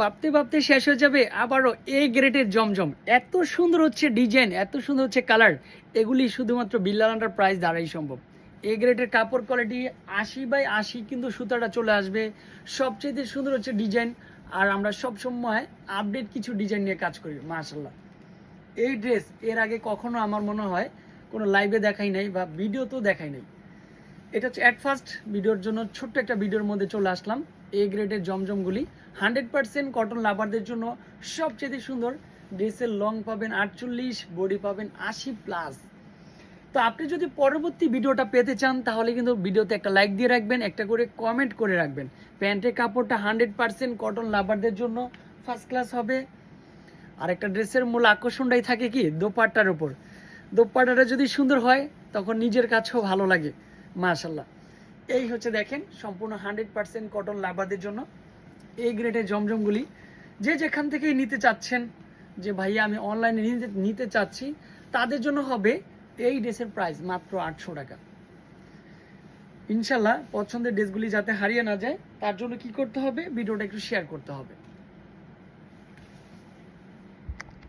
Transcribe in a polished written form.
ভাবতে ভাবতে শেষ হয়ে যাবে। আবারও এ গ্রেডের জমজম, এত সুন্দর হচ্ছে ডিজাইন, এত সুন্দর হচ্ছে কালার, এগুলি শুধুমাত্র বিল্লাল এন্টারপ্রাইজ দ্বারাই সম্ভব। এ গ্রেডের কাপড় কোয়ালিটি 80/80 কিন্তু সুতাটা চলে আসবে। সবচেয়ে সুন্দর হচ্ছে ডিজাইন, আর আমরা সবসময় আপডেট কিছু ডিজাইন নিয়ে কাজ করি। মাশাল্লাহ, এই ড্রেস এর আগে কখনো আমার মনে হয় কোনো লাইভে দেখাই নাই বা ভিডিওতেও দেখাই নাই। এটা হচ্ছে অ্যাট ফার্স্ট ভিডিওর জন্য ছোট্ট একটা ভিডিওর মধ্যে চলে আসলাম। এ গ্রেডের জমজমগুলি 100% কটন লাভারদের জন্য সবচেয়ে সুন্দর। ড্রেসের লং পাবেন 48, বডি পাবেন 80+। তো আপনি যদি পরবর্তী ভিডিওটা পেতে চান তাহলে কিন্তু ভিডিওতে একটা লাইক দিয়ে রাখবেন, একটা করে কমেন্ট করে রাখবেন। প্যান্টের কাপড়টা 100% কটন লাভারদের জন্য ফার্স্ট ক্লাস হবে। আর একটা ড্রেসের মূল আকর্ষণটাই থাকে কি দোপাট্টার উপর। দোপাট্টাটা যদি সুন্দর হয় তখন নিজের কাছেও ভালো লাগে। মাশাল্লাহ, এই হচ্ছে দেখেন সম্পূর্ণ 100% কটন লাভারদের জন্য এই গ্রেডের জমজমগুলি। যে যেখান থেকেই নিতে চাচ্ছেন, যে ভাইয়া আমি অনলাইনে নিতে চাচ্ছি, তাদের জন্য হবে এই ড্রেসের প্রাইস মাত্র 800 টাকা। ইনশাল্লাহ পছন্দের ড্রেসগুলি যাতে হারিয়ে না যায় তার জন্য কি করতে হবে, ভিডিওটা একটু শেয়ার করতে হবে।